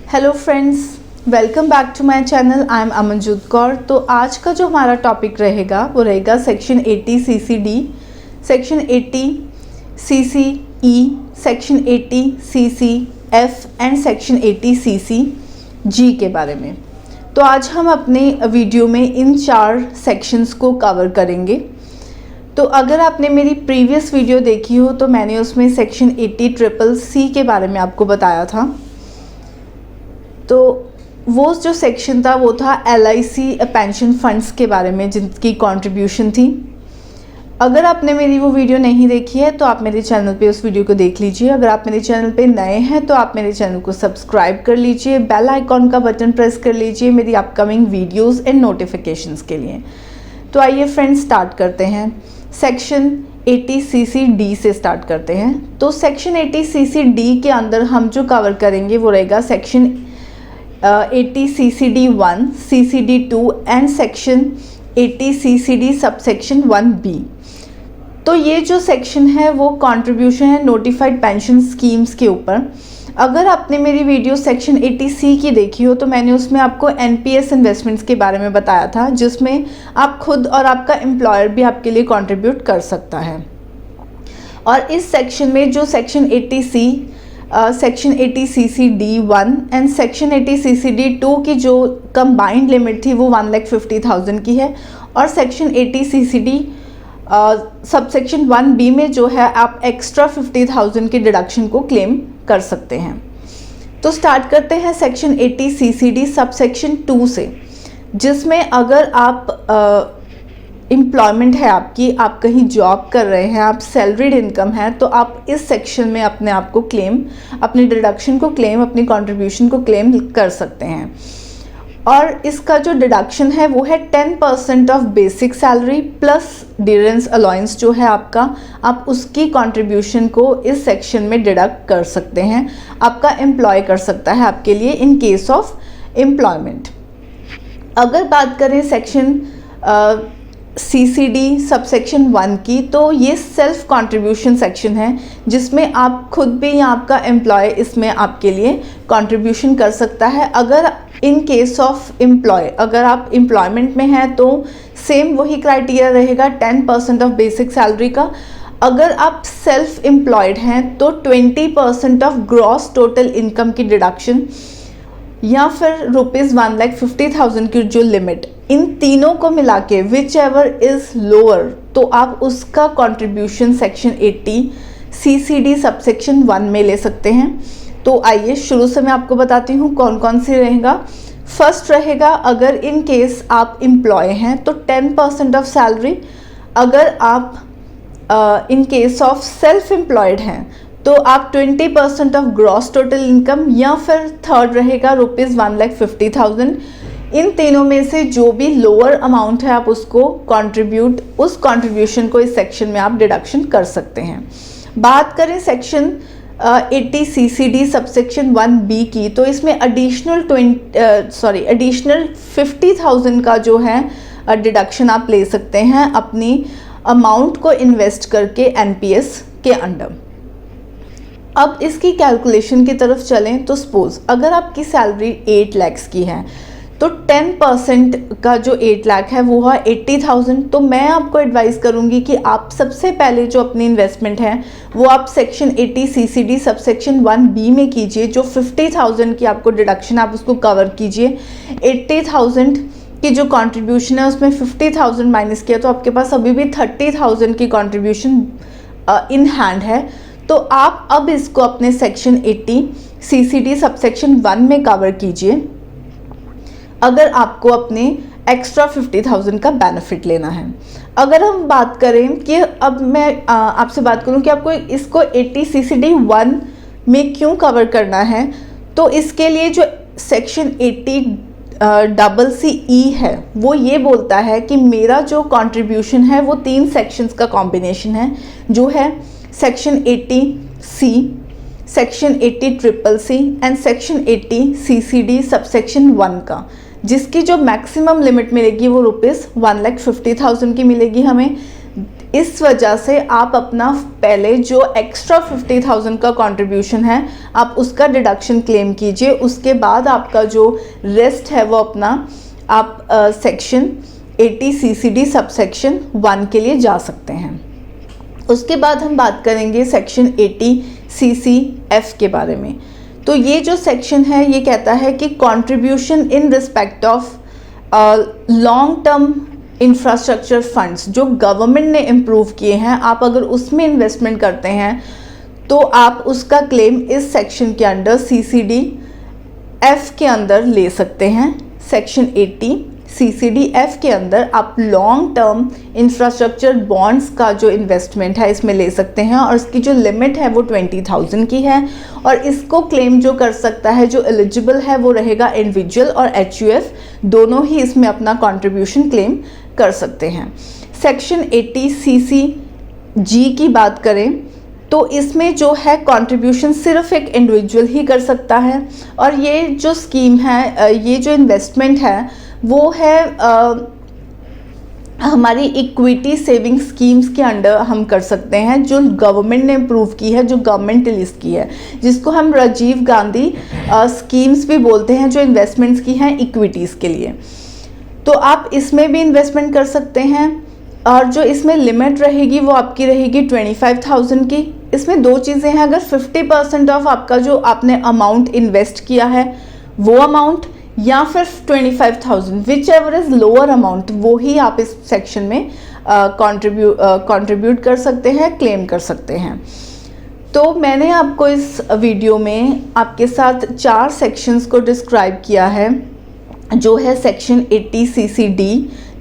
Hello friends, welcome back to my channel. I am Amanjot Kaur. तो आज का जो हमारा टॉपिक रहेगा वो रहेगा section 80 CCD, section 80 CCE, section 80 CCF and section 80 CCG के बारे में। तो आज हम अपने वीडियो में इन 4 सेक्शंस को कवर करेंगे। तो अगर आपने मेरी प्रीवियस वीडियो देखी हो तो मैंने उसमें सेक्शन 80CCC के बारे में आपको बताया था। तो वो जो सेक्शन था वो था LIC पेंशन फंड्स के बारे में, जिनकी कंट्रीब्यूशन थी। अगर आपने मेरी वो वीडियो नहीं देखी है तो आप मेरे चैनल पे उस वीडियो को देख लीजिए। अगर आप मेरे चैनल पे नए हैं तो आप मेरे चैनल को सब्सक्राइब कर लीजिए, बेल आइकॉन का बटन प्रेस कर लीजिए मेरी अपकमिंग वीडियोस एंड नोटिफिकेशंस के लिए। तो आइए फ्रेंड्स स्टार्ट करते हैं। सेक्शन 80 CCD से स्टार्ट करते हैं। तो सेक्शन 80 CCD के अंदर हम जो कवर करेंगे वो रहेगा section 80 CCD1, CCD2 and section 80 CCD subsection 1B। तो ये जो सेक्शन है वो कंट्रीब्यूशन है नोटिफाइड पेंशन स्कीम्स के ऊपर। अगर आपने मेरी वीडियो सेक्शन 80C की देखी हो तो मैंने उसमें आपको NPS इन्वेस्टमेंट्स के बारे में बताया था, जिसमें आप खुद और आपका एम्प्लॉयर भी आपके लिए कंट्रीब्यूट कर सकता है। और इस सेक्शन में जो section 80C, section 80 CCD1 and section 80 CCD2 की जो कंबाइंड लिमिट थी वो 1,50,000 की है। और सेक्शन 80 CCD सबसेक्शन 1B में जो है आप एक्स्ट्रा 50,000 के डिडक्शन को क्लेम कर सकते हैं। तो स्टार्ट करते हैं सेक्शन 80 CCD सबसेक्शन 2 से, जिसमें अगर आप एम्प्लॉयमेंट है आपकी, आप कहीं जॉब कर रहे हैं, आप सैलरीड इनकम है, तो आप इस सेक्शन में अपने आप को क्लेम, अपने डिडक्शन को क्लेम, अपनी कंट्रीब्यूशन को क्लेम कर सकते हैं। और इसका जो डिडक्शन है वो है 10% off basic salary plus dearness allowance जो है आपका, आप उसकी कंट्रीब्यूशन को इस सेक्शन में डिडक्ट कर सकते हैं। आपका एम्प्लॉय कर सकता है आपके लिए इन केस ऑफ एम्प्लॉयमेंट। अगर बात करें सेक्शन CCD सबसेक्शन 1 की, तो ये सेल्फ कंट्रीब्यूशन सेक्शन है, जिसमें आप खुद भी या आपका एम्प्लॉय इसमें आपके लिए कंट्रीब्यूशन कर सकता है। अगर इन केस ऑफ एम्प्लॉय, अगर आप एम्प्लॉयमेंट में हैं तो सेम वही क्राइटेरिया रहेगा 10% ऑफ बेसिक सैलरी का। अगर आप सेल्फ एम्प्लॉयड हैं तो 20% ऑफ ग्रॉस टोटल इनकम की डिडक्शन, या फिर ₹1,50,000 की जो लिमिट, इन तीनों को मिला के विच एवर इज़ लोअर, तो आप उसका कंट्रीब्यूशन सेक्शन 80 CCD सबसेक्शन 1 में ले सकते हैं। तो आइए शुरू से मैं आपको बताती हूँ कौन कौन सी रहेगा। फर्स्ट रहेगा, अगर इन केस आप एम्प्लॉय हैं तो 10% ऑफ सैलरी। अगर आप in case of self employed हैं तो आप 20% ऑफ ग्रॉस टोटल इनकम, या फिर थर्ड रहेगा ₹1,50,000। इन तीनों में से जो भी लोअर अमाउंट है आप उसको उस कंट्रीब्यूशन को इस सेक्शन में आप डिडक्शन कर सकते हैं। बात करें सेक्शन 80 CCD सबसेक्शन 1B की, तो इसमें एडिशनल 50,000 का जो है डिडक्शन आप ले सकते हैं अपनी अमाउंट को इन्वेस्ट करके NPS के अंडर। अब इसकी कैलकुलेशन की तरफ चलें तो सपोज अगर आपकी सैलरी 8 लाख की है तो 10% का जो 8 लाख है वो है 80,000। तो मैं आपको एडवाइस करूंगी कि आप सबसे पहले जो अपनी इन्वेस्टमेंट है वो आप सेक्शन 80 CCD सबसेक्शन 1B में कीजिए। जो 50,000 की आपको डिडक्शन, आप उसको कवर कीजिए। 80,000 की जो कंट्रीब्यूशन है उसमें 50,000 माइनस किया तो आपके पास अभी भी 30,000 की कंट्रीब्यूशन इन हैंड है। तो आप अब इसको अपने सेक्शन 80 CCD सबसेक्शन 1 में कवर कीजिए, अगर आपको अपने एक्स्ट्रा 50,000 का बेनिफिट लेना है। अगर हम बात करें कि अब मैं आपसे बात करूं कि आपको इसको 80 CCD 1 में क्यों कवर करना है, तो इसके लिए जो सेक्शन 80CCE है वो ये बोलता है कि मेरा जो कंट्रीब्यूशन है वो 3 सेक्शंस का कॉम्बिनेशन है, जो है section 80C, section 80CCC and section 80 CCD subsection 1 का, जिसकी जो मैक्सिमम लिमिट मिलेगी वो ₹1,50,000 की मिलेगी हमें। इस वजह से आप अपना पहले जो एक्स्ट्रा 50,000 का कंट्रीब्यूशन है आप उसका डिडक्शन क्लेम कीजिए, उसके बाद आपका जो रेस्ट है वो अपना आप सेक्शन 80 CCD सबसेक्शन 1 के लिए जा सकते हैं। उसके बाद हम बात करेंगे सेक्शन 80 CCF के बारे में। तो ये जो सेक्शन है ये कहता है कि contribution in respect of long term infrastructure funds जो गवर्नमेंट ने इम्प्रूव किए हैं, आप अगर उसमें इन्वेस्टमेंट करते हैं तो आप उसका क्लेम इस सेक्शन के अंडर CCD F के अंदर ले सकते हैं। सेक्शन 80 CCD F के अंदर आप लॉन्ग टर्म इंफ्रास्ट्रक्चर बॉन्ड्स का जो इन्वेस्टमेंट है इसमें ले सकते हैं और इसकी जो लिमिट है वो 20,000 की है और इसको क्लेम जो कर सकता है, जो एलिजिबल है, वो रहेगा इंडिविजुअल और HUF, दोनों ही इसमें अपना कंट्रीब्यूशन क्लेम कर सकते हैं। सेक्शन 80 CCG की बात करें तो इसमें जो है कंट्रीब्यूशन सिर्फ एक इंडिविजुअल ही कर सकता है और ये जो स्कीम है, ये जो इन्वेस्टमेंट है वो है हमारी इक्विटी सेविंग स्कीम्स के अंडर हम कर सकते हैं जो गवर्नमेंट ने इम्प्रूव की है, जो गवर्नमेंट लिस्ट की है, जिसको हम राजीव गांधी स्कीम्स भी बोलते हैं, जो इन्वेस्टमेंट्स की हैं इक्विटीज़ के लिए। तो आप इसमें भी इन्वेस्टमेंट कर सकते हैं और जो इसमें लिमिट रहेगी वो आपकी रहेगी 25,000 की। इसमें दो चीज़ें हैं, अगर 50% ऑफ आपका जो आपने अमाउंट इन्वेस्ट किया है वो अमाउंट या फिर 25,000 which ever is lower amount, वो ही आप इस सेक्शन में कंट्रीब्यूट कर सकते हैं, क्लेम कर सकते हैं। तो मैंने आपको इस वीडियो में आपके साथ 4 सेक्शंस को डिस्क्राइब किया है, जो है सेक्शन 80 CCD,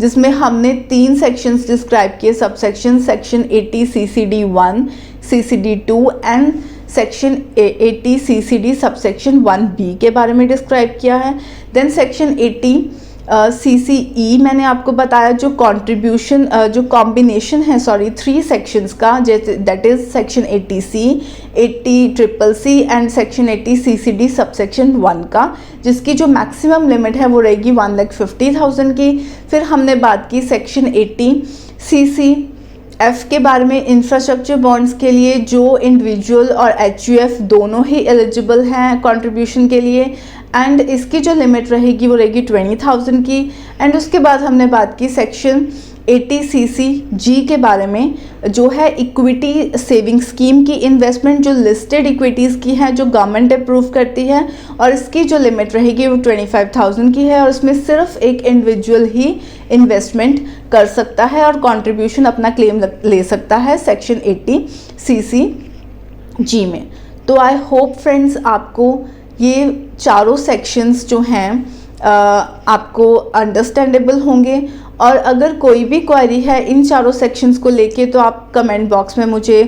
जिसमें हमने 3 सेक्शंस डिस्क्राइब किए, sub section 80 CCD 1, CCD 2 and section 80 CCD subsection 1B के बारे में डिस्क्राइब किया है। देन सेक्शन 80 CCE मैंने आपको बताया, जो कंट्रीब्यूशन जो कॉम्बिनेशन है 3 सेक्शंस का, that is section 80C, 80CCC and section 80 CCD subsection 1 का, जिसकी जो मैक्सिमम लिमिट है वो रहेगी 1,50,000 की। फिर हमने बात की सेक्शन 80 CCF के बारे में, इंफ्रास्ट्रक्चर बॉन्ड्स के लिए जो इंडिविजुअल और HUF दोनों ही एलिजिबल हैं कंट्रीब्यूशन के लिए, एंड इसकी जो लिमिट रहेगी वो रहेगी 20,000 की। एंड उसके बाद हमने बात की सेक्शन 80 CCG के बारे में, जो है इक्विटी सेविंग स्कीम की इन्वेस्टमेंट, जो लिस्टेड इक्विटीज़ की है, जो गवर्नमेंट अप्रूव करती है, और इसकी जो लिमिट रहेगी वो 25,000 की है और इसमें सिर्फ एक इंडिविजुअल ही इन्वेस्टमेंट कर सकता है और कंट्रीब्यूशन अपना क्लेम ले सकता है सेक्शन 80 CCG में। तो आई होप फ्रेंड्स आपको ये चारों सेक्शंस जो हैं आपको अंडरस्टैंडेबल होंगे, और अगर कोई भी क्वेरी है इन चारों सेक्शंस को लेके तो आप कमेंट बॉक्स में मुझे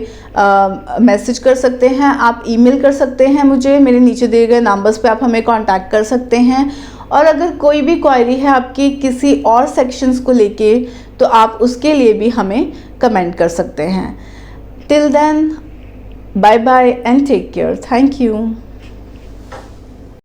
मैसेज कर सकते हैं, आप ईमेल कर सकते हैं मुझे, मेरे नीचे दिए गए नंबर्स पे आप हमें कांटेक्ट कर सकते हैं। और अगर कोई भी क्वेरी है आपकी किसी और सेक्शंस को लेके तो आप उसके लिए भी हमें कमेंट कर सकते हैं। Till then, bye bye and take care. Thank you.